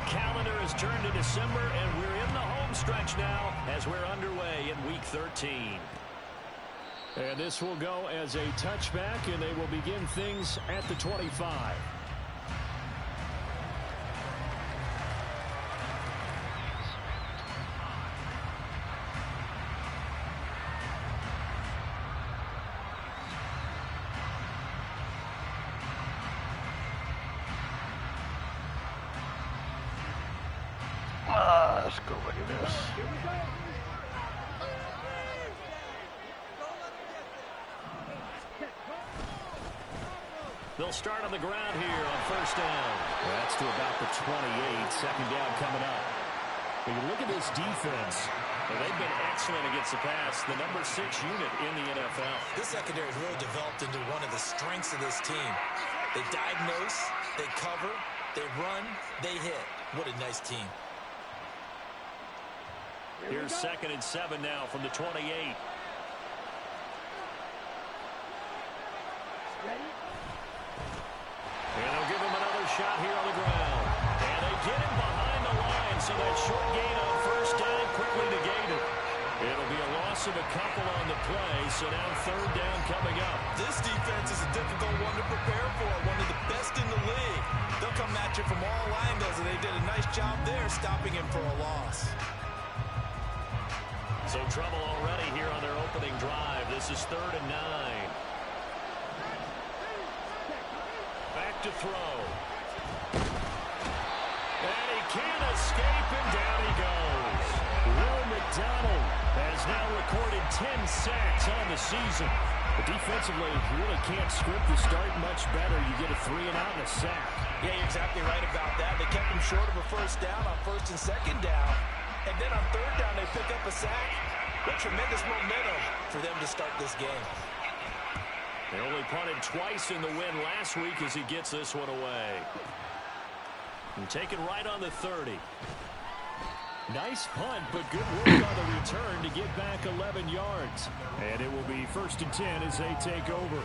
calendar has turned to December, and we're in the home stretch now as we're underway in Week 13. And this will go as a touchback, and they will begin things at the 25. Let's go look at this. They'll start on the ground here on first down. That's to about the 28. Second down coming up. When you look at this defense, they've been excellent against the pass, the number 6 unit in the NFL. This secondary has really developed into one of the strengths of this team. They diagnose, they cover, they run, they hit. What a nice team. Here's 2nd and 7 now from the 28. And they'll give him another shot here on the ground. And they get him behind the line, so that short gain on first down quickly negated. It'll be a loss of a couple on the play, so now 3rd down coming up. This defense is a difficult one to prepare for, one of the best in the league. They'll come at you from all angles, and they did a nice job there stopping him for a loss. So trouble already here on their opening drive. This is 3rd and 9. Back to throw. And he can't escape, and down he goes. Will McDonald has now recorded 10 sacks on the season. but defensively, you really can't script the start much better. You get a 3 and out and a sack. Yeah, you're exactly right about that. They kept him short of a first down on 1st and 2nd down. And then on 3rd down, they pick up a sack. What tremendous momentum for them to start this game. They only punted twice in the win last week as he gets this one away. And taken right on the 30. Nice punt, but good work on the return to get back 11 yards. And it will be 1st and 10 as they take over.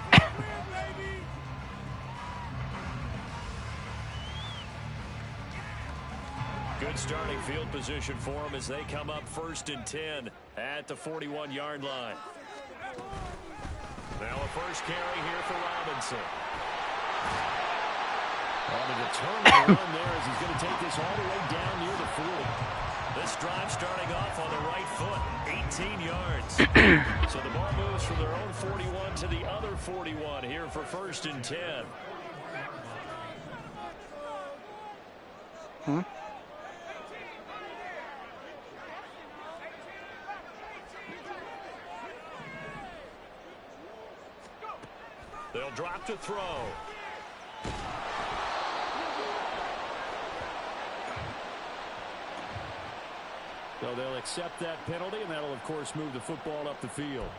Good starting field position for them as they come up 1st and 10 at the 41-yard line. Now a first carry here for Robinson. On the return run there as he's going to take this all the way down near the 40. This drive starting off on the right foot, 18 yards. So the ball moves from their own 41 to the other 41 here for 1st and 10. They'll drop to throw. So they'll accept that penalty, and that'll, of course, move the football up the field.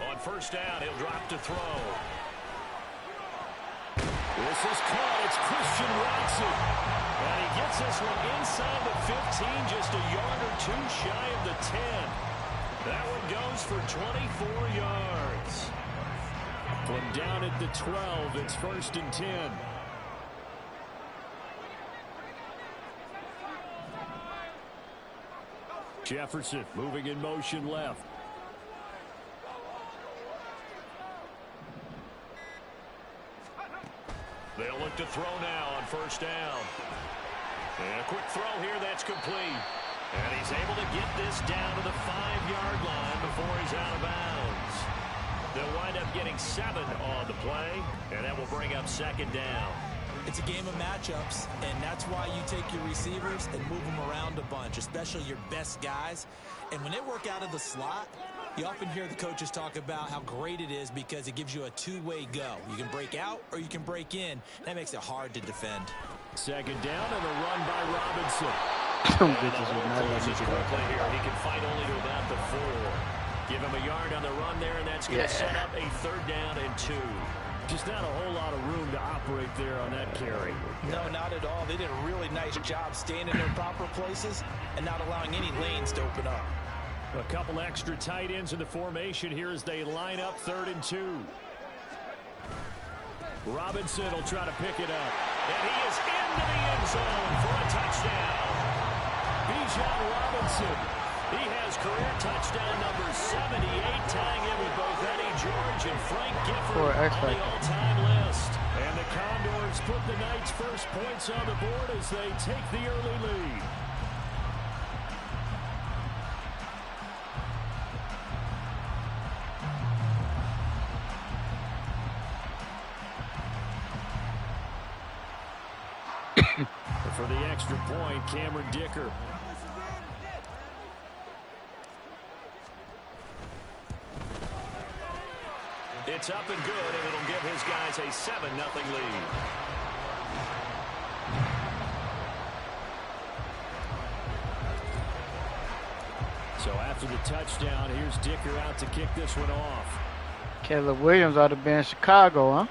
On 1st down, he'll drop to throw. This is caught. It's Christian Watson. And he gets this one inside the 15, just a yard or 2 shy of the 10. That one goes for 24 yards. From down at the 12, it's 1st and 10. Jefferson moving in motion left. They'll look to throw now on 1st down. And a quick throw here that's complete. And he's able to get this down to the 5-yard line before he's out of bounds. They'll wind up getting 7 on the play, and that will bring up 2nd down. It's a game of matchups, and that's why you take your receivers and move them around a bunch, especially your best guys. And when they work out of the slot, you often hear the coaches talk about how great it is because it gives you a two-way go. You can break out or you can break in. That makes it hard to defend. 2nd down and a run by Robinson. Some bitches would not let me quickly here. He can fight only to about the 4. Give him a yard on the run there, and that's going to set up a 3rd down and 2. Just not a whole lot of room to operate separate there on that carry. No, not at all. They did a really nice job staying in their proper places and not allowing any lanes to open up. A couple extra tight ends in the formation here as they line up 3rd and 2. Robinson will try to pick it up. And he is into the end zone for a touchdown. Bijan Robinson. He has career touchdown number 78, tying in with both Eddie George and Frank Gifford on the all-time list. And the Condors put the Knights' first points on the board as they take the early lead. For the extra point, Cameron Dicker. It's up and good, and it'll give his guys a 7-0 lead. So after the touchdown, here's Dicker out to kick this one off. Caleb Williams ought to be in Chicago, huh?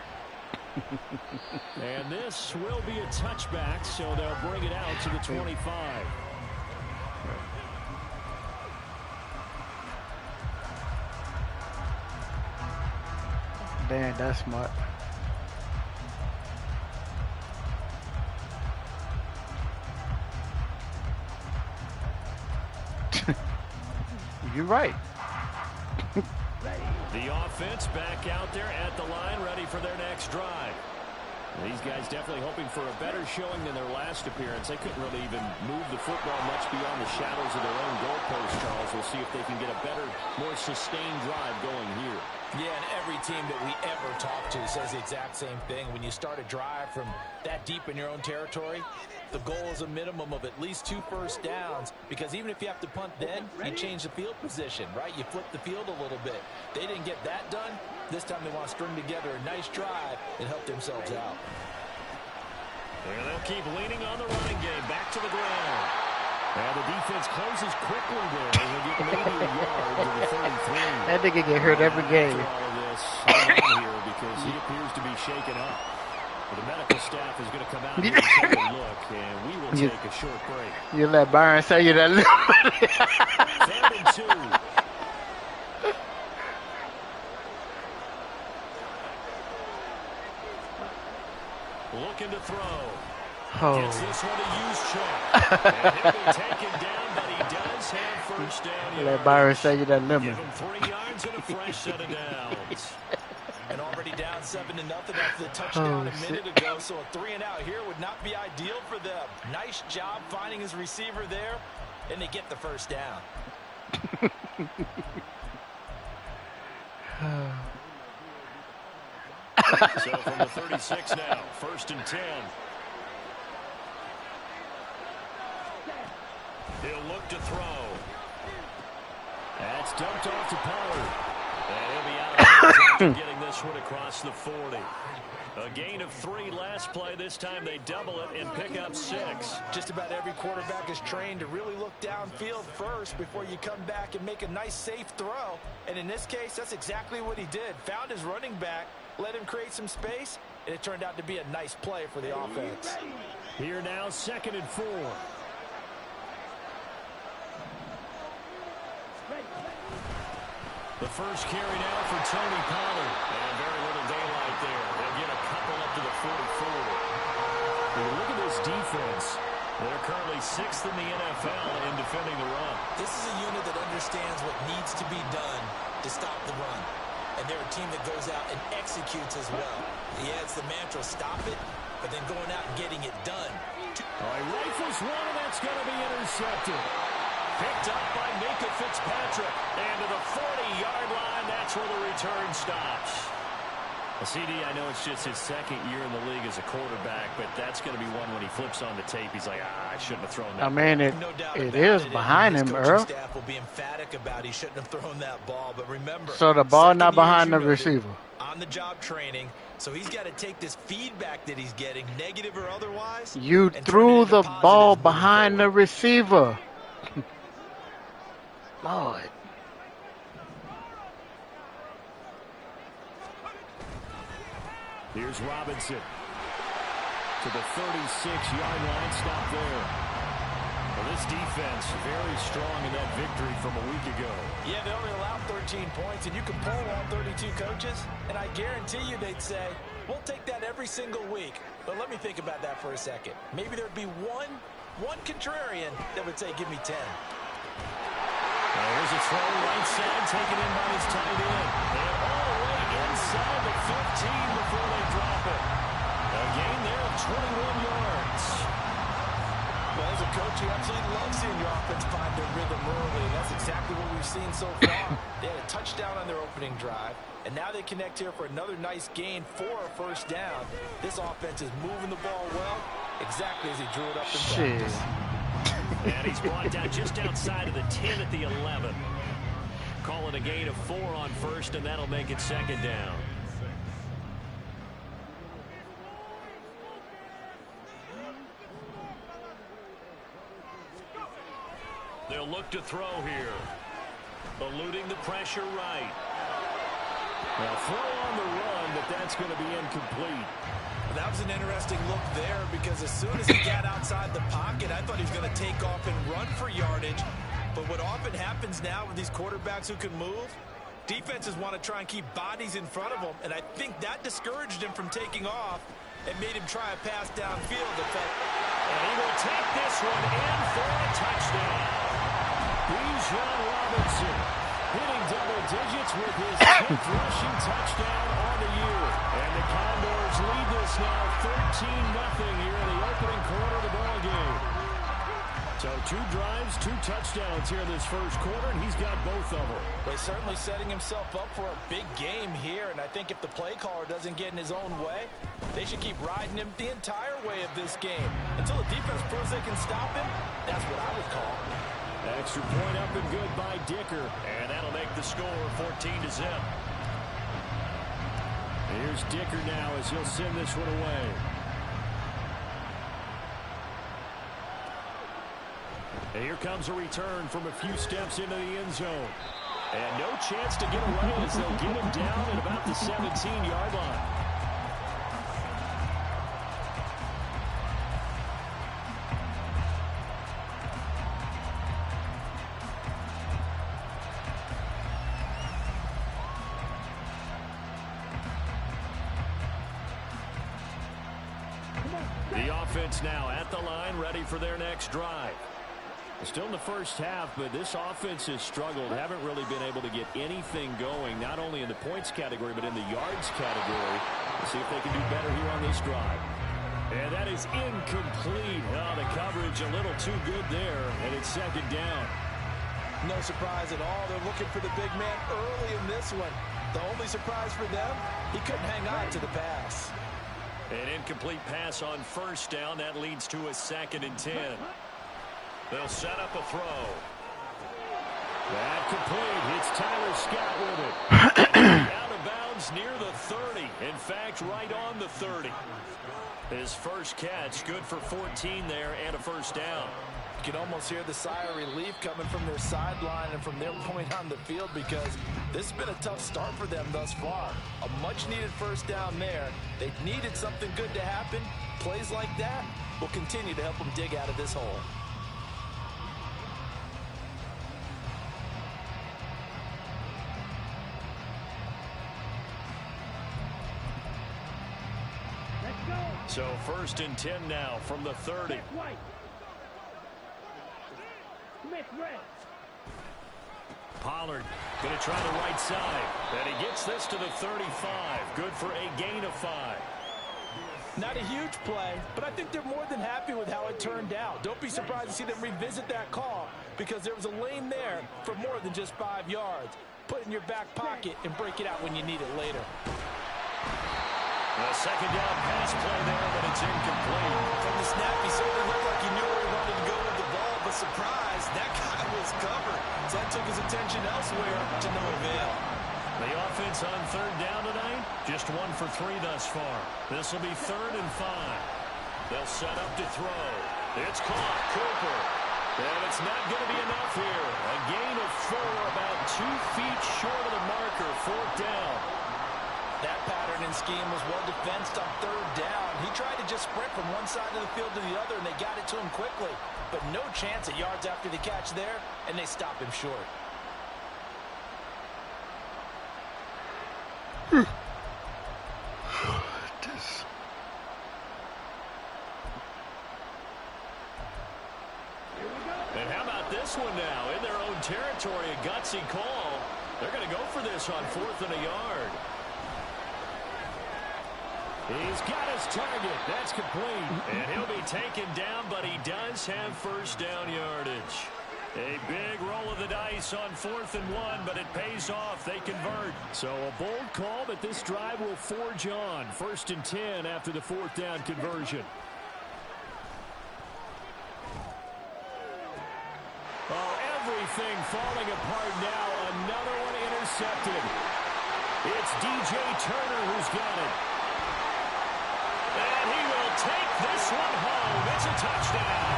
And this will be a touchback, so they'll bring it out to the 25. Damn, that's smart. You're right. The offense back out there at the line, ready for their next drive. These guys definitely hoping for a better showing than their last appearance. They couldn't really even move the football much beyond the shadows of their own goalpost, Charles. We'll see if they can get a better, more sustained drive going here. Yeah, and every team that we ever talk to says the exact same thing. When you start a drive from that deep in your own territory, the goal is a minimum of at least 2 first downs, because even if you have to punt then, you change the field position, right? You flip the field a little bit. They didn't get that done. This time they want to string together a nice drive and help themselves out. And they'll keep leaning on the running game. Back to the ground. And the defense closes quickly there. They'll get maybe a yard to the 33. That nigga get hurt every game. All of this here because he appears to be shaken up. The medical staff is going to come out here and take a look, and we will take a short break. You let Byron say you that little. 3rd and 2. Looking to throw. Oh. Gets this one to use check. And he'll be taken down, but he does have first down. Let Byron say you that limit. Give him 3 yards and a fresh set of downs. And already down 7-0 after the touchdown a minute ago, so a 3-and-out here would not be ideal for them. Nice job finding his receiver there, and they get the first down. So from the 36 now, 1st and 10. He'll look to throw. That's dumped off to Pollard. And he'll be out of after getting this one across the 40. A gain of 3 last play. This time they double it and pick up 6. Just about every quarterback is trained to really look downfield first before you come back and make a nice, safe throw. And in this case, that's exactly what he did. Found his running back, let him create some space, and it turned out to be a nice play for the offense. Here now, 2nd and 4. The first carry now for Tony Pollard. And very little daylight there. They'll get a couple up to the 44. When you look at this defense, they're currently 6th in the NFL in defending the run. This is a unit that understands what needs to be done to stop the run. And they're a team that goes out and executes as well. He adds the mantra, stop it, but then going out and getting it done. All right, rifles one, and that's going to be intercepted. Picked up by Minka Fitzpatrick. And to the 40-yard line, that's where the return stops. A CD, I know it's just his 2nd year in the league as a quarterback, but that's going to be one when he flips on the tape. He's like, I shouldn't have thrown that. I mean, it is behind him, Earl. Staff will be emphatic about he shouldn't have thrown that ball, but remember, so the ball not behind the receiver. On the job training, so he's got to take this feedback that he's getting, negative or otherwise. You threw the ball behind the receiver. Lord. Here's Robinson. to the 36-yard line. Stop there. Well, this defense very strong in that victory from a week ago. Yeah, they only allowed 13 points, and you can poll all 32 coaches, and I guarantee you they'd say, we'll take that every single week. But let me think about that for a second. Maybe there'd be one contrarian that would say, give me 10. Well, here's a throw right side, taken in by his tight end. And all the way inside the 15 before they drop it. A gain there of 21 yards. Well, as a coach, you absolutely love seeing your offense find their rhythm early, and that's exactly what we've seen so far. They had a touchdown on their opening drive, and now they connect here for another nice gain for a first down. This offense is moving the ball well, exactly as he drew it up in practice. And he's brought down just outside of the 10 at the 11. Calling a gain of 4 on first, and that'll make it second down. They'll look to throw here. Eluding the pressure right. Now throw on the run, but that's going to be incomplete. That was an interesting look there because as soon as he got outside the pocket, I thought he was going to take off and run for yardage. But what often happens now with these quarterbacks who can move, defenses want to try and keep bodies in front of them, and I think that discouraged him from taking off and made him try a pass downfield. And he will take this one in for a touchdown. Bijan Robinson hitting double digits with his 10th rushing touchdown on the year. And the Condors lead this now 13-0 here in the opening quarter of the ball game. So 2 drives, 2 touchdowns here in this first quarter, and he's got both of them. Well, he's certainly setting himself up for a big game here, and I think if the play caller doesn't get in his own way, they should keep riding him the entire way of this game. Until the defense proves they can stop him, that's what I would call. Extra point up and good by Dicker, and that'll make the score 14-0. Here's Dicker now as he'll send this one away. And here comes a return from a few steps into the end zone. And no chance to get away as they'll get him down at about the 17-yard line. The offense now at the line, ready for their next drive. Still in the first half, but this offense has struggled. Haven't really been able to get anything going, not only in the points category, but in the yards category. We'll see if they can do better here on this drive. And that is incomplete. Oh, the coverage a little too good there, and it's second down. No surprise at all. They're looking for the big man early in this one. The only surprise for them, he couldn't hang on to the pass. An incomplete pass on first down. That leads to a 2nd and 10. They'll set up a throw. That complete. It's Tyler Scott with it. Out of bounds near the 30. In fact, right on the 30. His first catch, good for 14 there and a first down. You can almost hear the sigh of relief coming from their sideline and from their point on the field because this has been a tough start for them thus far. A much-needed first down there. They needed something good to happen. Plays like that will continue to help them dig out of this hole. So 1st and 10 now from the 30. Pollard going to try the right side. And he gets this to the 35. Good for a gain of 5. Not a huge play, but I think they're more than happy with how it turned out. Don't be surprised to see them revisit that call because there was a lane there for more than just 5 yards. Put it in your back pocket and break it out when you need it later. A second down pass play there, but it's incomplete. From the snap, he certainly looked like he knew where he wanted to go with the ball, but surprise, that guy was covered. So that took his attention elsewhere to no avail. The offense on 3rd down tonight, just 1 for 3 thus far. This will be 3rd and 5. They'll set up to throw. It's caught, Cooper. And it's not going to be enough here. A gain of 4, about 2 feet short of the marker, 4th down. That pattern and scheme was well defensed on 3rd down. He tried to just sprint from one side of the field to the other, and they got it to him quickly. But no chance at yards after the catch there, and they stop him short. And how about this one now? In their own territory, a gutsy call. They're going to go for this on 4th and a yard. He's got his target. That's complete. And he'll be taken down, but he does have first down yardage. A big roll of the dice on 4th and 1, but it pays off. They convert. So a bold call, but this drive will forge on. 1st and 10 after the 4th down conversion. Oh, everything falling apart now. Another one intercepted. It's DJ Turner who's got it. And he will take this one home. It's a touchdown.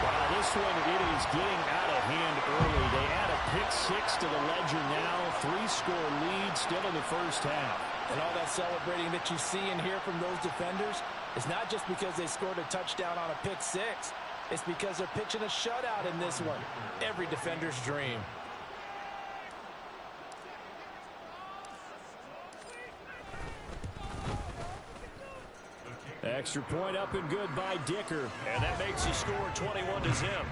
Wow, this one, it is getting out of hand early. They add a pick-6 to the ledger now. 3-score lead still in the first half. And all that celebrating that you see and hear from those defenders is not just because they scored a touchdown on a pick-6. It's because they're pitching a shutout in this one. Every defender's dream. Extra point up and good by Dicker. And that makes the score 21-0.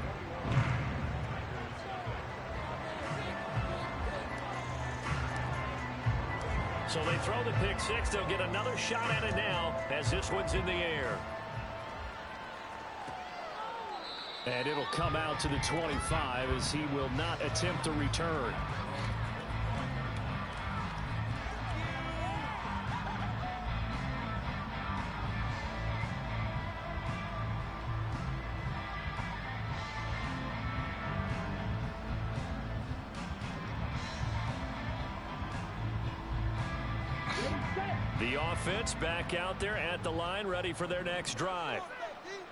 So they throw the pick-6. They'll get another shot at it now as this one's in the air. And it'll come out to the 25 as he will not attempt to return. The offense back out there at the line, ready for their next drive.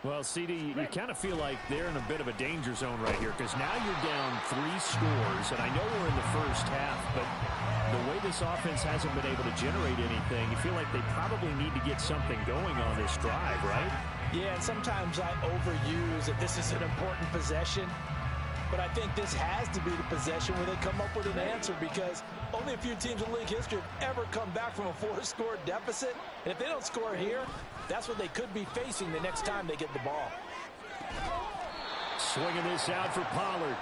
Well, CD, you kind of feel like they're in a bit of a danger zone right here because now you're down 3 scores, and I know we're in the first half, but the way this offense hasn't been able to generate anything, you feel like they probably need to get something going on this drive, right? Yeah, and sometimes I overuse that this is an important possession, but I think this has to be the possession where they come up with an answer because only a few teams in league history have ever come back from a 4-score deficit. And if they don't score here, that's what they could be facing the next time they get the ball. Swinging this out for Pollard.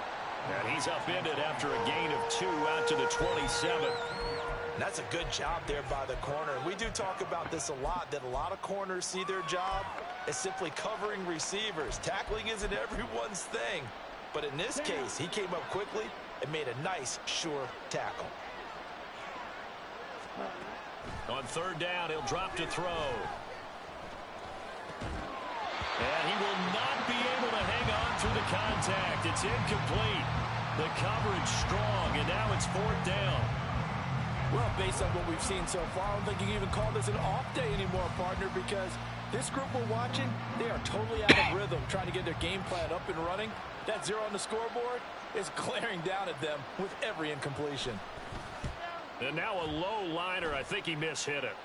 And he's upended after a gain of 2 out to the 27. That's a good job there by the corner. We do talk about this a lot, that a lot of corners see their job as simply covering receivers. Tackling isn't everyone's thing. But in this case, he came up quickly and made a nice, sure tackle. On 3rd down, he'll drop to throw. And he will not be able to hang on through the contact. It's incomplete. The coverage strong, and now it's 4th down. Well, based on what we've seen so far, I don't think you can even call this an off day anymore, partner, because this group we're watching, they are totally out of rhythm, trying to get their game plan up and running. That 0 on the scoreboard is glaring down at them with every incompletion. And now a low liner. I think he mishit it.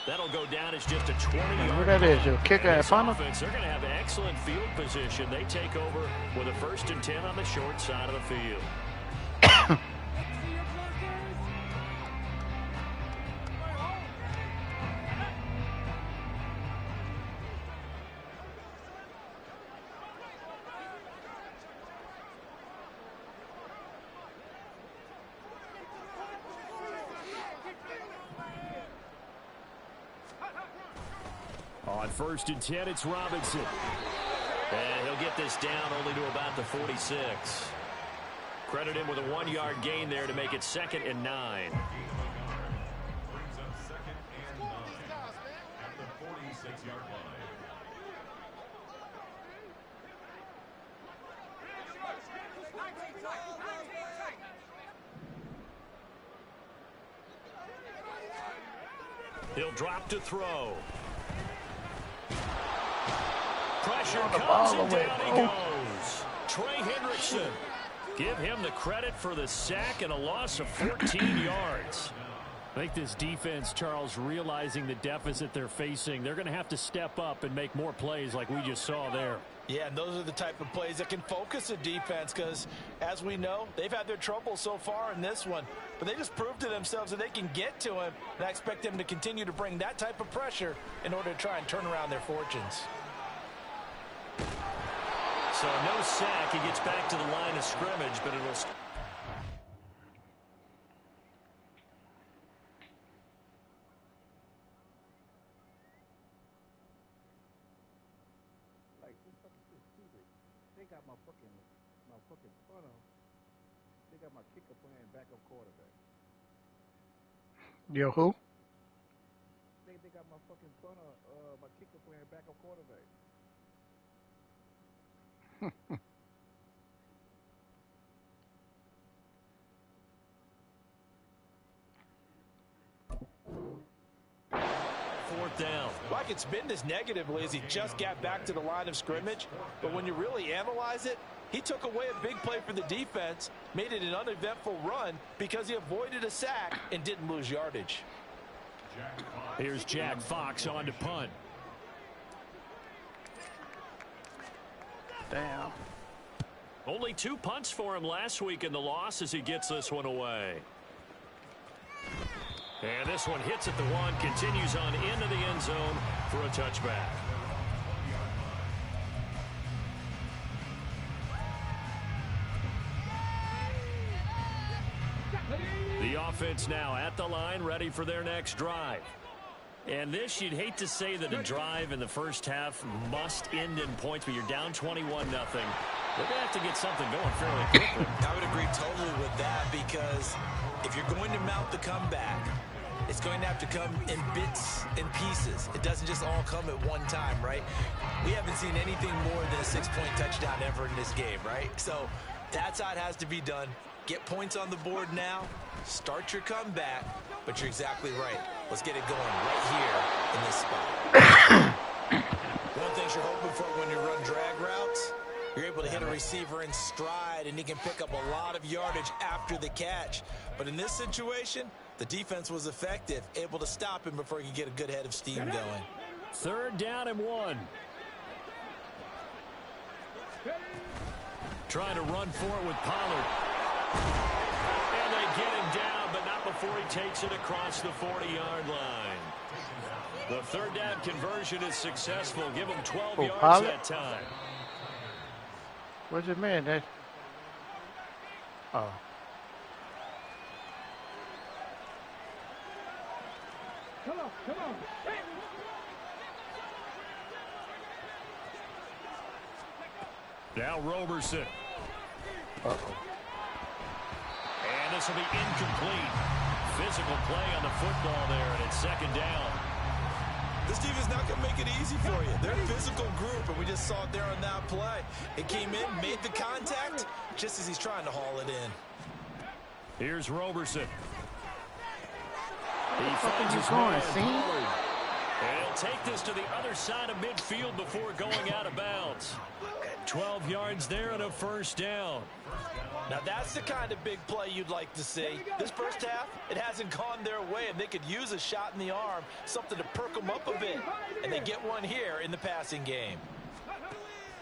That'll go down as just a 20-yard. Who that is? Your kicker at punter? They're going to have excellent field position. They take over with a 1st and 10 on the short side of the field. On 1st and 10, it's Robinson. And he'll get this down only to about the 46. Credit him with a 1-yard gain there to make it 2nd and 9. Brings up 2nd and 9 at the 46-yard line. He'll drop to throw. Pressure the comes ball and away. down he goes. Trey Hendrickson. Give him the credit for the sack and a loss of 14 yards. I think this defense, Charles, realizing the deficit they're facing, they're going to have to step up and make more plays like we just saw there. Yeah, and those are the type of plays that can focus a defense because, as we know, they've had their trouble so far in this one. But they just proved to themselves that they can get to him, and I expect them to continue to bring that type of pressure in order to try and turn around their fortunes. So no sack. He gets back to the line of scrimmage, but it'll... They got my fucking punter. They got my kicker playing backup quarterback. Yo, who? They got my fucking punter, my kicker playing backup quarterback. Fourth down. Like it's been this negatively as he just got back to the line of scrimmage, but when you really analyze it, he took away a big play for the defense, made it an uneventful run because he avoided a sack and didn't lose yardage. Here's Jack Fox on to punt. Damn. Only 2 punts for him last week in the loss as he gets this one away. And this one hits at the 1, continues on into the end zone for a touchback. The offense now at the line, ready for their next drive. And this, you'd hate to say that a drive in the first half must end in points, but you're down 21-0. They're going to have to get something going fairly quickly. I would agree totally with that because if you're going to mount the comeback, it's going to have to come in bits and pieces. It doesn't just all come at one time, right? We haven't seen anything more than a 6-point touchdown ever in this game, right? So that's how it has to be done. Get points on the board now, start your comeback, but you're exactly right. Let's get it going right here in this spot. One of the things you're hoping for when you run drag routes, you're able to hit a receiver in stride, and he can pick up a lot of yardage after the catch. But in this situation, the defense was effective, able to stop him before he could get a good head of steam going. 3rd down and 1. Trying to run for it with Pollard. And they get him down, but not before he takes it across the 40-yard line. The 3rd down conversion is successful. Give him 12 yards Pollard? that time. What's it mean? That... Oh. Come on. Now Roberson. Uh-oh. And this will be incomplete. Physical play on the football there, and it's 2nd down. This team is not going to make it easy for you. They're a physical group, and we just saw it there on that play. It came in, made the contact, just as he's trying to haul it in. Here's Roberson. He Where finds you his going, man, Sean? Pollard. And he'll take this to the other side of midfield before going out of bounds. 12 yards there and a 1st down. Now, that's the kind of big play you'd like to see. This first half, it hasn't gone their way, and they could use a shot in the arm, something to perk them up a bit. And they get one here in the passing game.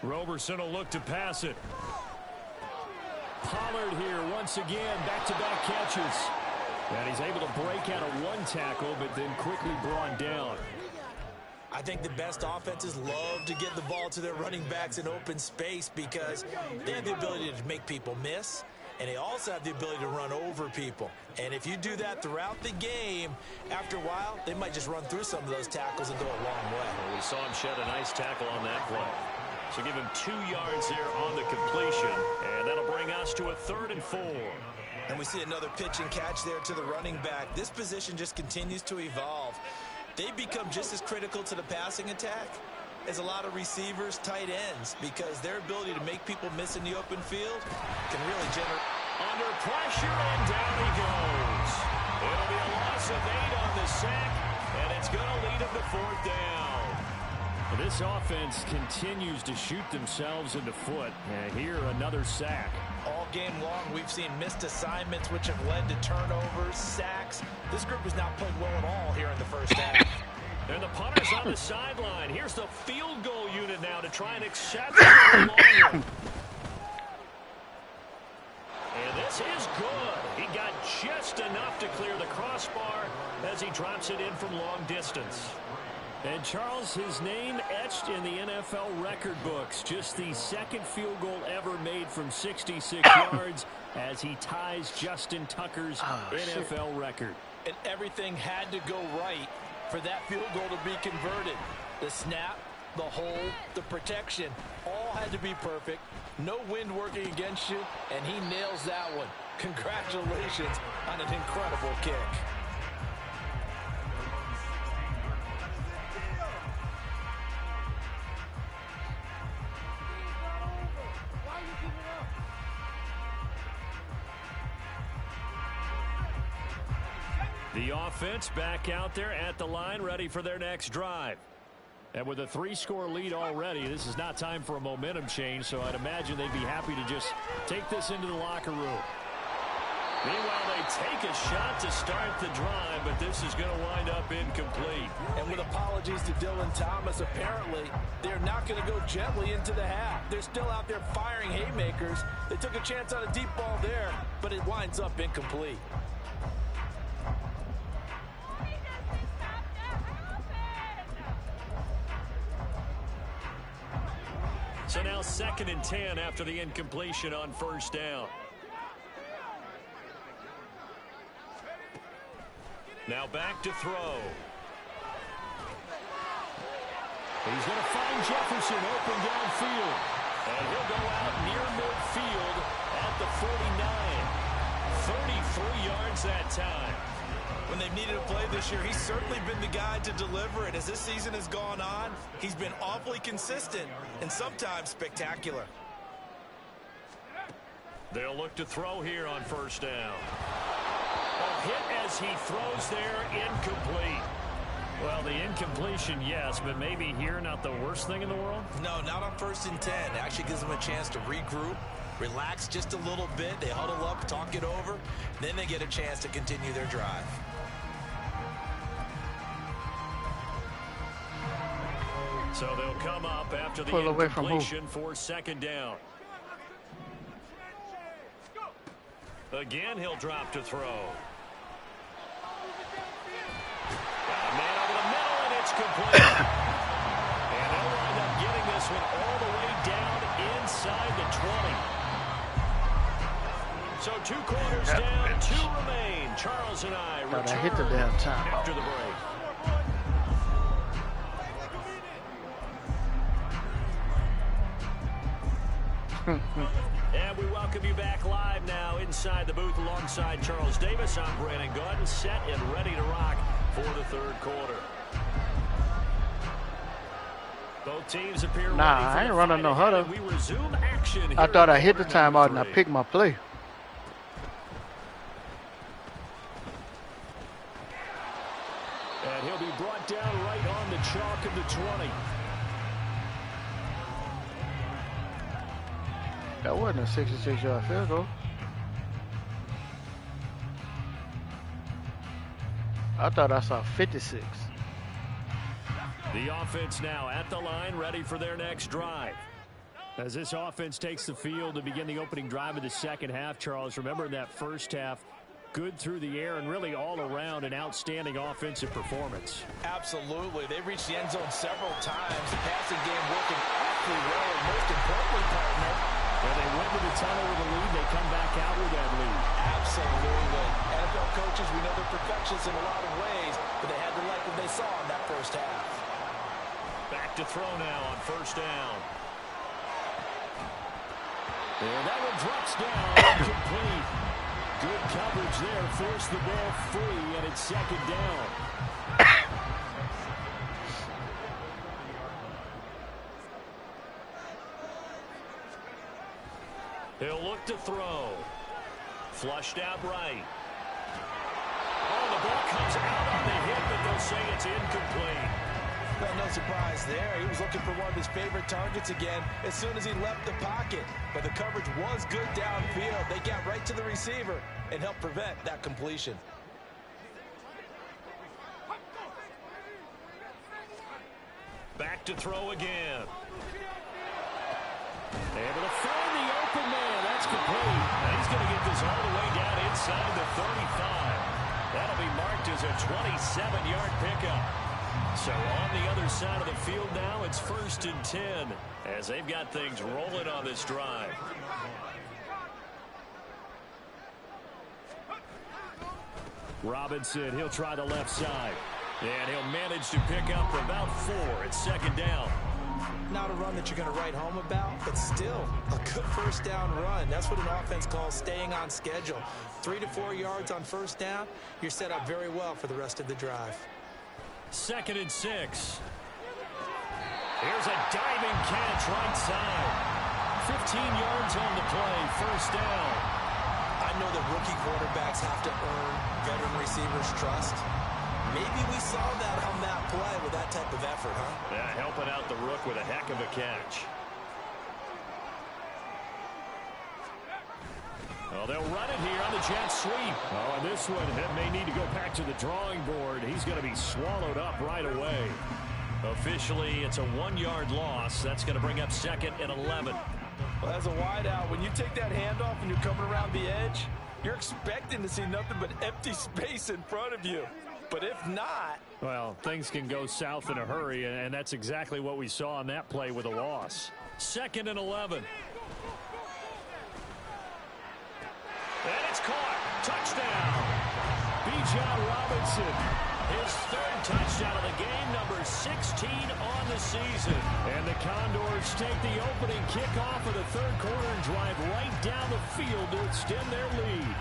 Roberson will look to pass it. Pollard here once again, back-to-back catches. And he's able to break out of 1 tackle, but then quickly brought down. I think the best offenses love to get the ball to their running backs in open space because they have the ability to make people miss, and they also have the ability to run over people. And if you do that throughout the game, after a while, they might just run through some of those tackles and go a long way. Well, we saw him shed a nice tackle on that play. So give him 2 yards there on the completion, and that'll bring us to a 3rd and 4. And we see another pitch and catch there to the running back. This position just continues to evolve. They become just as critical to the passing attack as a lot of receivers, tight ends, because their ability to make people miss in the open field can really generate. Under pressure, and down he goes. It'll be a loss of 8 on the sack, and it's going to lead him to 4th down. This offense continues to shoot themselves in the foot. Here, another sack. All game long, we've seen missed assignments, which have led to turnovers, sacks. This group has not played well at all here in the first half. And the punter's on the sideline. Here's the field goal unit now to try and accept it longer. And this is good. He got just enough to clear the crossbar as he drops it in from long distance. And Charles, his name etched in the NFL record books. Just the second field goal ever made from 66 yards as he ties Justin Tucker's NFL record. And everything had to go right for that field goal to be converted. The snap, the hold, the protection, all had to be perfect. No wind working against you, and he nails that one. Congratulations on an incredible kick. The offense back out there at the line, ready for their next drive. And with a 3-score lead already, this is not time for a momentum change, so I'd imagine they'd be happy to just take this into the locker room. Meanwhile, they take a shot to start the drive, but this is going to wind up incomplete. And with apologies to Dylan Thomas, apparently they're not going to go gently into the half. They're still out there firing haymakers. They took a chance on a deep ball there, but it winds up incomplete. So now 2nd and 10 after the incompletion on first down. Now back to throw. He's going to find Jefferson open downfield. And he'll go out near midfield at the 49. 33 yards that time. When they've needed a play this year, he's certainly been the guy to deliver it. As this season has gone on, he's been awfully consistent and sometimes spectacular. They'll look to throw here on first down. A hit as he throws there, incomplete. Well, the incompletion, yes, but maybe here not the worst thing in the world? No, not on 1st and 10. It actually gives them a chance to regroup, relax just a little bit. They huddle up, talk it over. Then they get a chance to continue their drive. So they'll come up after the incompletion for 2nd down. Again, he'll drop to throw. Got a man over the middle, and it's complete. And they'll wind up getting this one all the way down inside the 20. So 2 quarters down, 2 remain. Charles and I return hit the damn time after the break. And we welcome you back live now inside the booth alongside Charles Davis. I'm Brandon Gordon, set and ready to rock for the 3rd quarter. Both teams appear ready for I ain't running no huddle. We resume action. I thought I hit the timeout and I picked my play. And he'll be brought down right on the chalk of the 20. That wasn't a 66-yard field goal. I thought I saw 56. The offense now at the line, ready for their next drive. As this offense takes the field to begin the opening drive of the 2nd half, Charles, remember in that first half, good through the air and really all around an outstanding offensive performance. Absolutely. They reached the end zone several times. The passing game working awfully well, and most importantly, partner, when they went to the tunnel with a lead, they come back out with that lead. Absolutely. NFL coaches, we know they're perfectionists in a lot of ways, but they had to like what they saw in that first half. Back to throw now on first down. And that one drops down, incomplete. Good coverage there, forced the ball free, and it's 2nd down. He'll look to throw. Flushed out right. Oh, the ball comes out on the hit, but they'll say it's incomplete. Well, no surprise there. He was looking for one of his favorite targets again as soon as he left the pocket. But the coverage was good downfield. They got right to the receiver and helped prevent that completion. Back to throw again. Able to find the open man. That's complete. And he's going to get this all the way down inside the 35. That'll be marked as a 27-yard pickup. So on the other side of the field now, it's 1st and 10 as they've got things rolling on this drive. Robinson, he'll try the left side. And he'll manage to pick up for about 4. It's 2nd down. Not a run that you're going to write home about, but still a good first down run. That's what an offense calls staying on schedule. 3 to 4 yards on first down, you're set up very well for the rest of the drive. 2nd and 6. Here's a diving catch right side. 15 yards on the play, 1st down. I know that rookie quarterbacks have to earn veteran receivers' trust. Maybe we saw that on that play with that type of effort, huh? Yeah, helping out the rook with a heck of a catch. Well, they'll run it here on the jet sweep. Oh, and this one may need to go back to the drawing board. He's going to be swallowed up right away. Officially, it's a 1-yard loss. That's going to bring up 2nd and 11. Well, as a wideout, when you take that handoff and you're coming around the edge, you're expecting to see nothing but empty space in front of you. But if not... Well, things can go south in a hurry, and that's exactly what we saw on that play with a loss. 2nd and 11. And it's caught. Touchdown. Bijan Robinson. His 3rd touchdown of the game, number 16 on the season. And the Condors take the opening kickoff of the 3rd quarter and drive right down the field to extend their lead.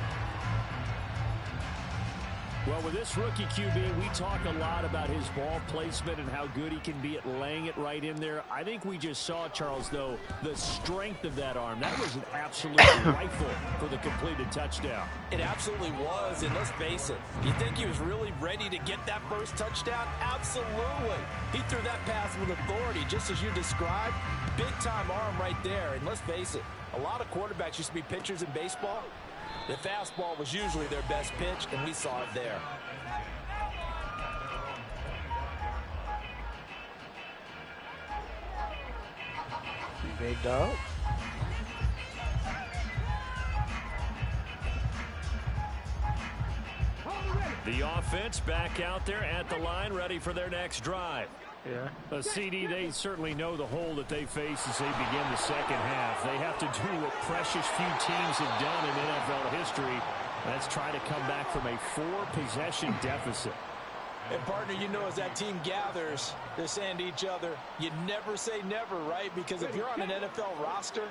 Well, with this rookie QB, we talk a lot about his ball placement and how good he can be at laying it right in there. I think we just saw, Charles, though, the strength of that arm. That was an absolute rifle for the completed touchdown. It absolutely was, and let's face it, you think he was really ready to get that first touchdown? Absolutely. He threw that pass with authority, just as you described. Big-time arm right there, and let's face it, a lot of quarterbacks used to be pitchers in baseball. The fastball was usually their best pitch, and we saw it there. Big dog. The offense back out there at the line, ready for their next drive. Yeah. A CD, they certainly know the hole that they face as they begin the 2nd half. They have to do what precious few teams have done in NFL history. That's try to come back from a 4-possession deficit. And, partner, you know, as that team gathers, they're saying to each other, you never say never, right? Because if you're on an NFL roster,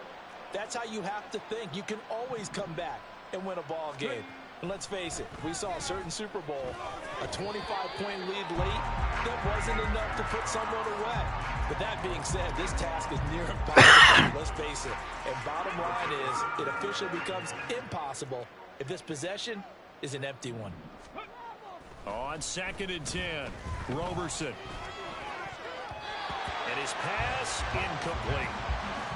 that's how you have to think. You can always come back and win a ball game. And let's face it, we saw a certain Super Bowl, a 25-point lead late, that wasn't enough to put someone away. But that being said, this task is near impossible, let's face it. And bottom line is, it officially becomes impossible if this possession is an empty one. On 2nd and 10, Roberson. And his pass incomplete.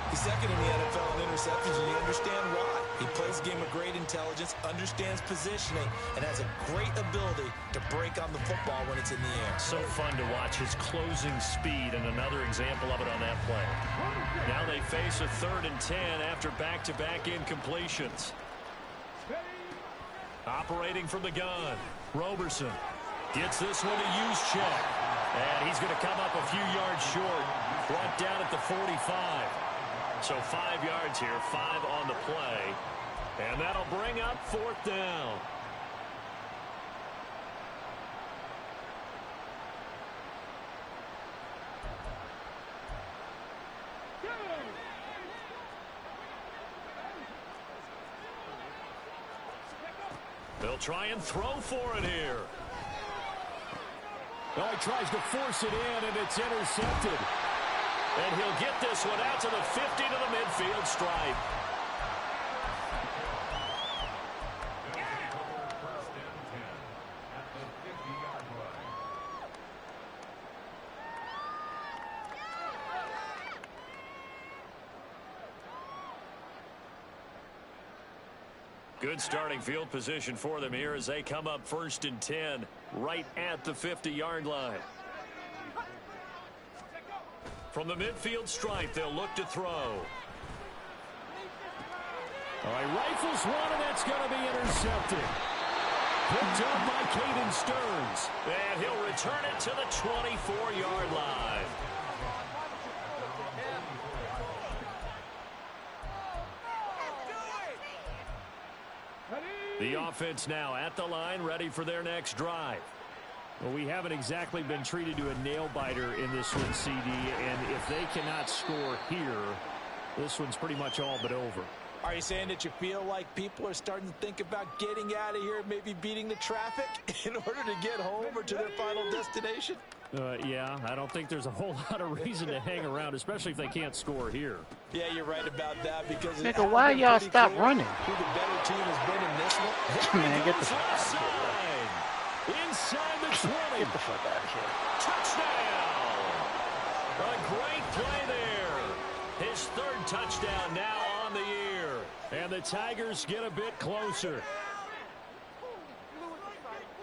He's 2nd in the NFL in interceptions, and you understand why. He plays a game of great intelligence, understands positioning, and has a great ability to break on the football when it's in the air. So fun to watch his closing speed, and another example of it on that play. Now they face a 3rd and 10 after back-to-back incompletions. Operating from the gun, Roberson gets this one to use check. And he's going to come up a few yards short, brought down at the 45. So 5 yards here, 5 on the play. And that'll bring up 4th down. They'll try and throw for it here. Well, he tries to force it in, and it's intercepted. And he'll get this one out to the 50 to the midfield stripe. Good starting field position for them here as they come up 1st and 10 right at the 50-yard line. From the midfield stripe, they'll look to throw. All right, rifles one, and that's going to be intercepted. Picked up by Caden Stearns. And he'll return it to the 24-yard line. The offense now at the line, ready for their next drive. Well, we haven't exactly been treated to a nail-biter in this one, CD, and if they cannot score here, this one's pretty much all but over. Are you saying that you feel like people are starting to think about getting out of here, maybe beating the traffic in order to get home or to their final destination? Yeah, I don't think there's a whole lot of reason to hang around, especially if they can't score here. Yeah, you're right about that because Nigga, why y'all stop running? Who the better team has been in this one? Man, get the fuck out of here. Inside the 20. Get the fuck out of here. Touchdown. A great play there. His 3rd touchdown now on the year. And the Tigers get a bit closer.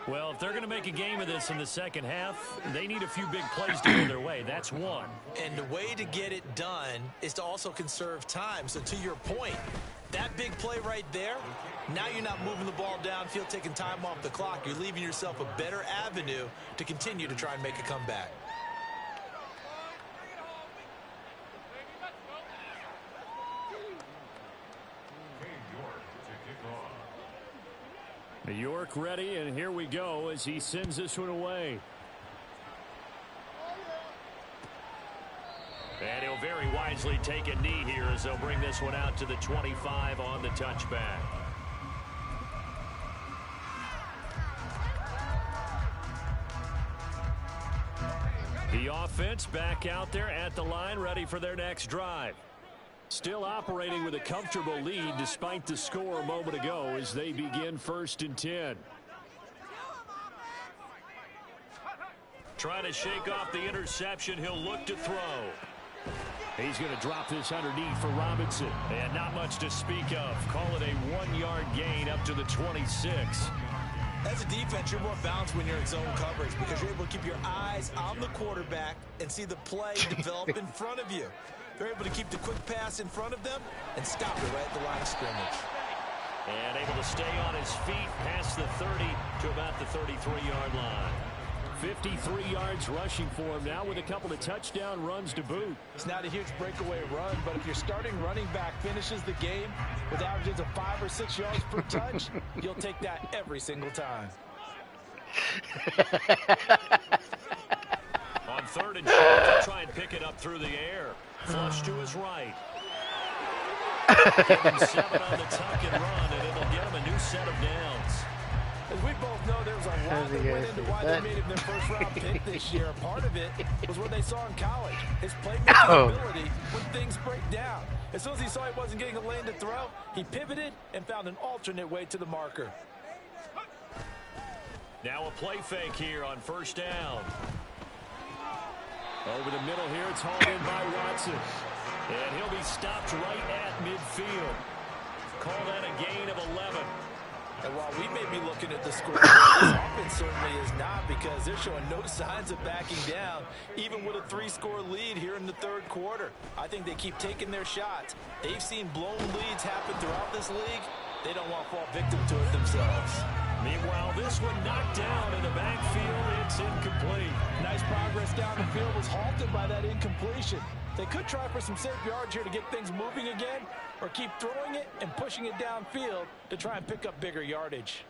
Well, if they're going to make a game of this in the second half, they need a few big plays to go their way. That's one. And the way to get it done is to also conserve time. So to your point, that big play right there, now you're not moving the ball downfield, taking time off the clock. You're leaving yourself a better avenue to continue to try and make a comeback. York ready, and here we go as he sends this one away. And he'll very wisely take a knee here as they'll bring this one out to the 25 on the touchback. The offense back out there at the line, ready for their next drive. Still operating with a comfortable lead despite the score a moment ago as they begin 1st and 10. Trying to shake off the interception. He'll look to throw. He's going to drop this underneath for Robinson. And not much to speak of. Call it a 1-yard gain up to the 26. As a defense, you're more balanced when you're in zone coverage because you're able to keep your eyes on the quarterback and see the play develop in front of you. They're able to keep the quick pass in front of them and stop it right at the line of scrimmage. And able to stay on his feet past the 30 to about the 33-yard line. 53 yards rushing for him now with a couple of touchdown runs to boot. It's not a huge breakaway run, but if your starting running back finishes the game with averages of 5 or 6 yards per touch, you'll take that every single time. On 3rd and short, he'll try and pick it up through the air. Flush to his right. Give him 7 on the tuck and run, and it'll get him a new set of downs. As we both know, there's a lot that went into why they made him their first-round pick this year. Part of it was what they saw in college, his playmaking ability when things break down. As soon as he saw he wasn't getting a lane to throw, he pivoted and found an alternate way to the marker. Now a play fake here on 1st down. Over the middle here, it's hauled in by Watson. And he'll be stopped right at midfield. Call that a gain of 11. And while we may be looking at the score, this offense certainly is not because they're showing no signs of backing down, even with a 3-score lead here in the 3rd quarter. I think they keep taking their shots. They've seen blown leads happen throughout this league. They don't want to fall victim to it themselves. Meanwhile, this one knocked down in the backfield. It's incomplete. Nice progress down the field was halted by that incompletion. They could try for some safe yards here to get things moving again, or keep throwing it and pushing it downfield to try and pick up bigger yardage.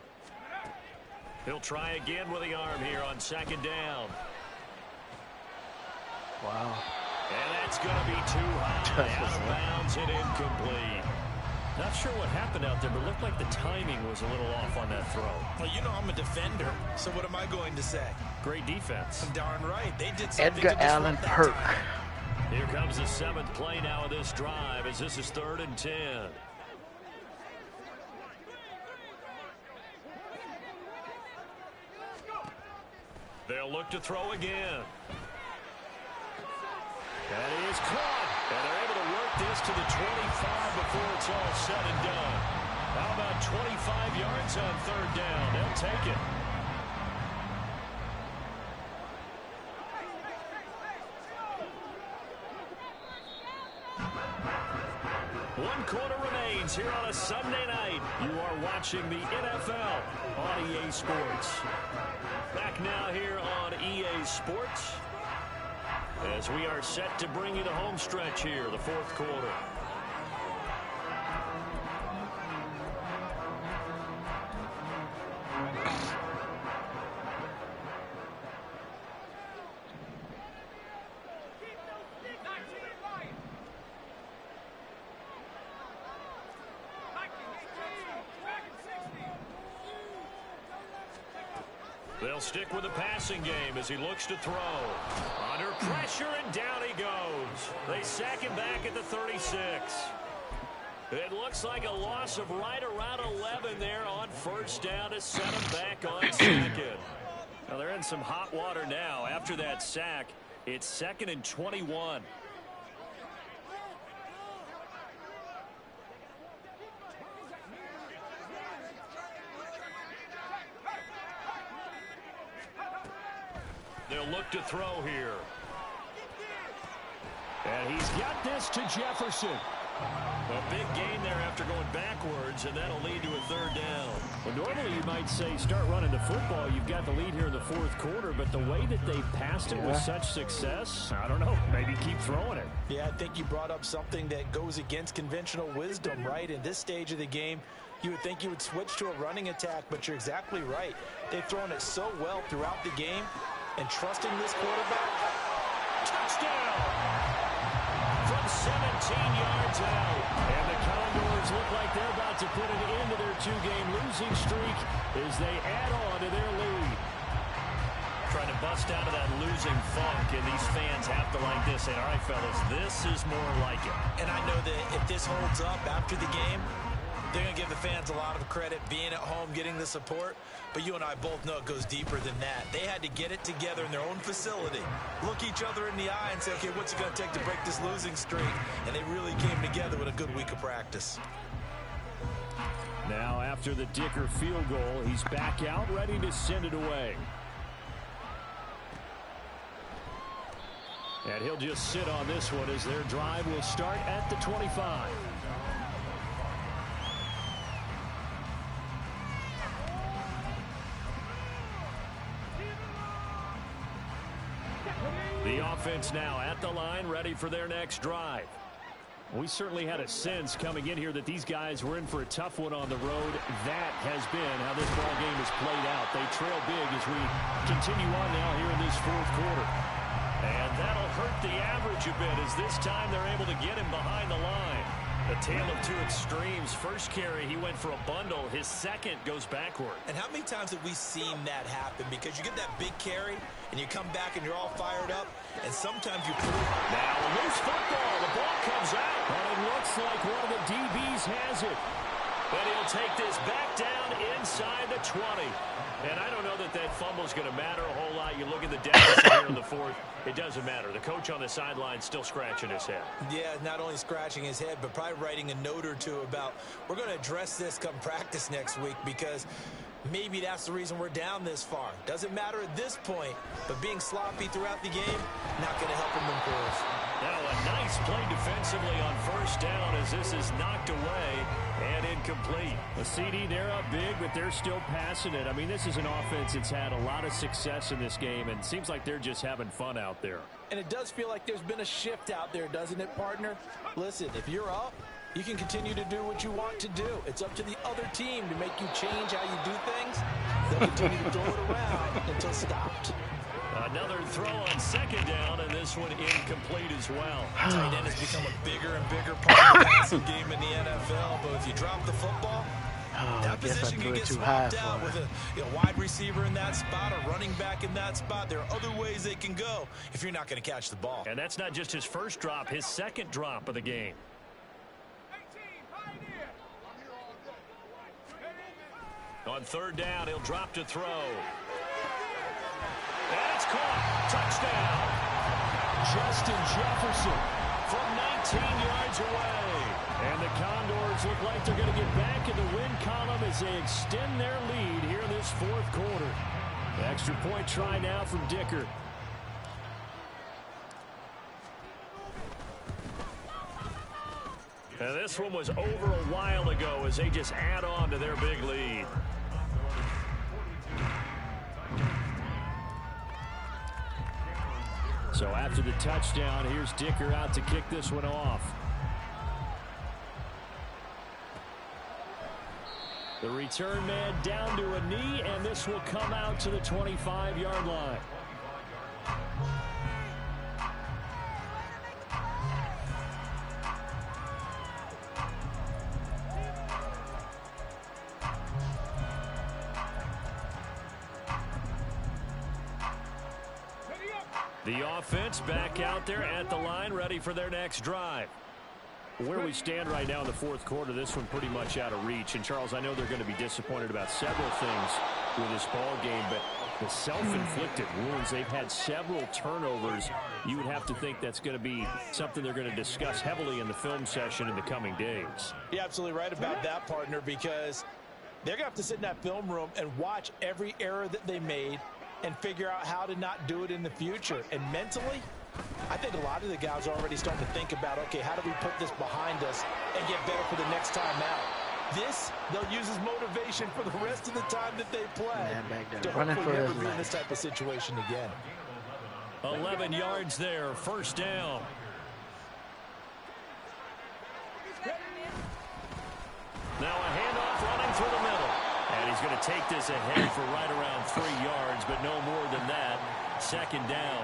He'll try again with the arm here on 2nd down. Wow. And that's going to be too high. Out of bounds and incomplete. Not sure what happened out there, but it looked like the timing was a little off on that throw. Well, you know I'm a defender, so what am I going to say? Great defense. Darn right. They did something Edgar to Allan disrupt that Perk. time. Here comes the 7th play now of this drive as this is 3rd and 10. They'll look to throw again. That is caught. And they're able to work this to the 25 before it's all said and done. How about 25 yards on third down? They'll take it. One quarter remains here on a Sunday night. You are watching the NFL on EA Sports. Back now here on EA Sports as we are set to bring you the home stretch here, the fourth quarter. They'll stick with the passing game as he looks to throw. Under pressure, and down he goes. They sack him back at the 36. It looks like a loss of right around 11 there on first down to set him back on second. Now they're in some hot water now. After that sack, it's 2nd and 21. They'll look to throw here. And he's got this to Jefferson. A big gain there after going backwards, and that'll lead to a third down. Well, normally you might say start running the football. You've got the lead here in the fourth quarter, but the way that they passed it with such success, I don't know, maybe keep throwing it. Yeah, I think you brought up something that goes against conventional wisdom, right? In this stage of the game, you would think you would switch to a running attack, but you're exactly right. They've thrown it so well throughout the game. And trusting this quarterback. Touchdown! From 17 yards out. And the Condors look like they're about to put an end to their two-game losing streak as they add on to their lead. Trying to bust out of that losing funk, and these fans have to like this. Say, all right, fellas, this is more like it. And I know that if this holds up after the game, they're going to give the fans a lot of credit being at home, getting the support. But you and I both know it goes deeper than that. They had to get it together in their own facility, look each other in the eye and say, okay, what's it going to take to break this losing streak? And they really came together with a good week of practice. Now, after the Dicker field goal, he's back out, ready to send it away. And he'll just sit on this one as their drive will start at the 25. The offense now at the line, ready for their next drive. We certainly had a sense coming in here that these guys were in for a tough one on the road. That has been how this ball game has played out. They trail big as we continue on now here in this fourth quarter. And that'll hurt the average a bit as this time they're able to get him behind the line. A tale of two extremes. First carry, he went for a bundle. His second goes backward. And how many times have we seen that happen? Because you get that big carry, and you come back and you're all fired up, and sometimes you prove. Now a loose football. The ball comes out. And it looks like one of the DBs has it. But he'll take this back down inside the 20. And I don't know that that fumble is going to matter a whole lot. You look at the deficit here in the fourth. It doesn't matter. The coach on the sideline still scratching his head. Yeah, not only scratching his head, but probably writing a note or two about we're going to address this come practice next week because maybe that's the reason we're down this far. Doesn't matter at this point, but being sloppy throughout the game, not going to help him improve. Now a nice play defensively on first down as this is knocked away and incomplete. The CD, they're up big, but they're still passing it. I mean, this is an offense that's had a lot of success in this game, and it seems like they're just having fun out there. And it does feel like there's been a shift out there, doesn't it, partner? Listen, if you're up, you can continue to do what you want to do. It's up to the other team to make you change how you do things. They'll continue to throw it around until stopped. Another throw on second down, and this one incomplete as well. Tight end has become a bigger and bigger part of the passing game in the NFL, but if you drop the football, that position can get swapped out with a wide receiver in that spot, a running back in that spot. There are other ways they can go if you're not going to catch the ball. And that's not just his first drop, his second drop of the game. On third down, he'll drop to throw. And it's caught. Touchdown. Justin Jefferson from 19. yards away. And the Condors look like they're going to get back in the win column as they extend their lead here in this fourth quarter. The extra point try now from Dicker. And this one was over a while ago as they just add on to their big lead. So after the touchdown, here's Dicker out to kick this one off. The return man down to a knee, and this will come out to the 25-yard line. The offense back out there at the line, ready for their next drive. Where we stand right now in the fourth quarter, this one pretty much out of reach. And, Charles, I know they're going to be disappointed about several things with this ball game, but the self-inflicted wounds, they've had several turnovers. You would have to think that's going to be something they're going to discuss heavily in the film session in the coming days. You're absolutely right about that, partner, because they're going to have to sit in that film room and watch every error that they made and figure out how to not do it in the future. And mentally, I think a lot of the guys are already starting to think about, okay, how do we put this behind us and get better for the next time out? This, they'll use as motivation for the rest of the time that they play to hopefully never be in this type of situation again. 11 yards there, first down. Now a handoff running through the middle. And he's going to take this ahead for right around 3 yards, but no more than that. Second down.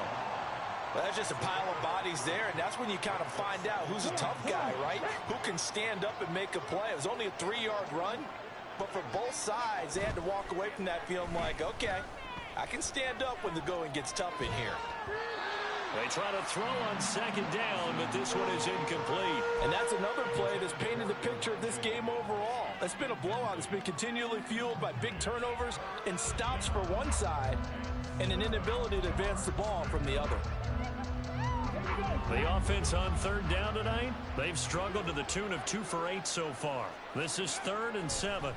Well, that's just a pile of bodies there, and that's when you kind of find out who's a tough guy, right? Who can stand up and make a play. It was only a 3-yard run, but for both sides, they had to walk away from that feeling like, okay, I can stand up when the going gets tough in here. They try to throw on second down, but this one is incomplete. And that's another play that's painted the picture of this game overall. It's been a blowout. It's been continually fueled by big turnovers and stops for one side and an inability to advance the ball from the other. The offense on third down tonight, they've struggled to the tune of 2 for 8 so far. This is 3rd and 7.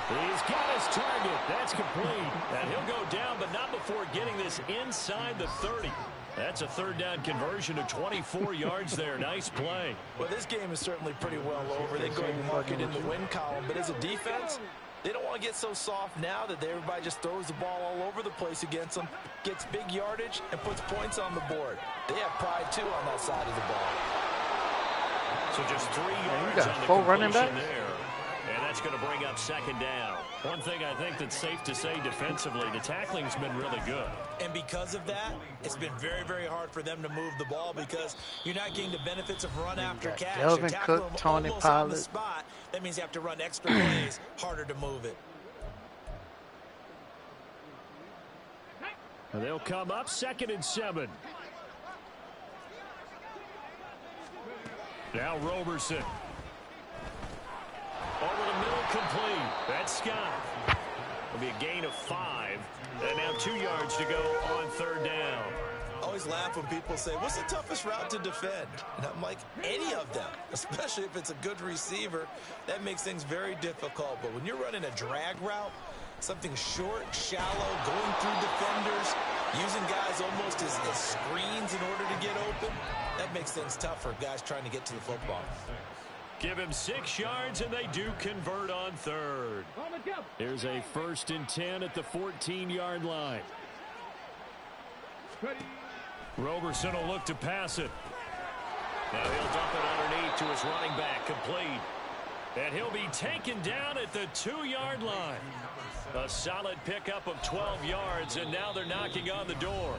He's got his target. That's complete. And he'll go down, but not before getting this inside the 30. That's a third down conversion of 24 yards there. Nice play. Well, this game is certainly pretty well over. They go ahead and mark it in the win column. But as a defense, they don't want to get so soft now that everybody just throws the ball all over the place against them, gets big yardage, and puts points on the board. They have pride, too, on that side of the ball. So just 3 yards you got on the 4 running completion backs? there. And that's going to bring up second down. One thing I think that's safe to say defensively, the tackling's been really good. And because of that, it's been very, very hard for them to move the ball because you're not getting the benefits of run after catch. Delvin Cook, Tony on the Pollard. spot. That means you have to run extra plays, harder to move it. And they'll come up 2nd and 7. Now Roberson. Over the middle, complete. That's Scott. It'll be a gain of 5. And now 2 yards to go on third down. I always laugh when people say, what's the toughest route to defend? And I'm like, any of them, especially if it's a good receiver. That makes things very difficult. But when you're running a drag route, something short, shallow, going through defenders, using guys almost as screens in order to get open, that makes things tough for guys trying to get to the football. Give him 6 yards, and they do convert on third. Here's a 1st and 10 at the 14-yard line. Roberson will look to pass it. Now he'll dump it underneath to his running back, complete. And he'll be taken down at the 2-yard line. A solid pickup of 12 yards, and now they're knocking on the door.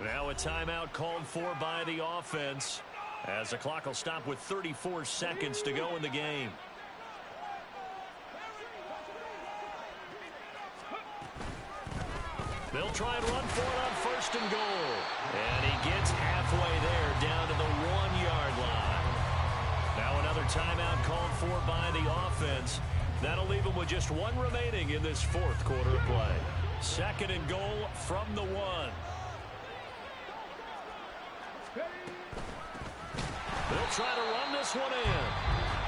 Now a timeout called for by the offense, as the clock will stop with 34 seconds to go in the game. They'll try and run for it on 1st and goal. And he gets halfway there, down to the 1-yard line. Now another timeout called for by the offense. That'll leave them with just 1 remaining in this 4th quarter of play. 2nd and goal from the 1. They'll try to run this one in.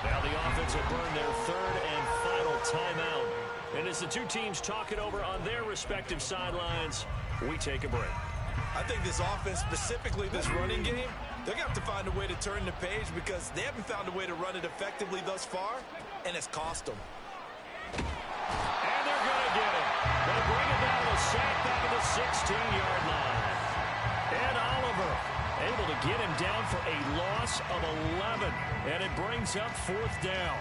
Now the offense will burn their third and final timeout. And as the two teams talk it over on their respective sidelines, we take a break. I think this offense, specifically this running game, they're going to have to find a way to turn the page because they haven't found a way to run it effectively thus far, and it's cost them. And they're going to get it. They bring it down to a sack back at the 16-yard line. And Oliver able to get him down for a loss of 11. And it brings up fourth down.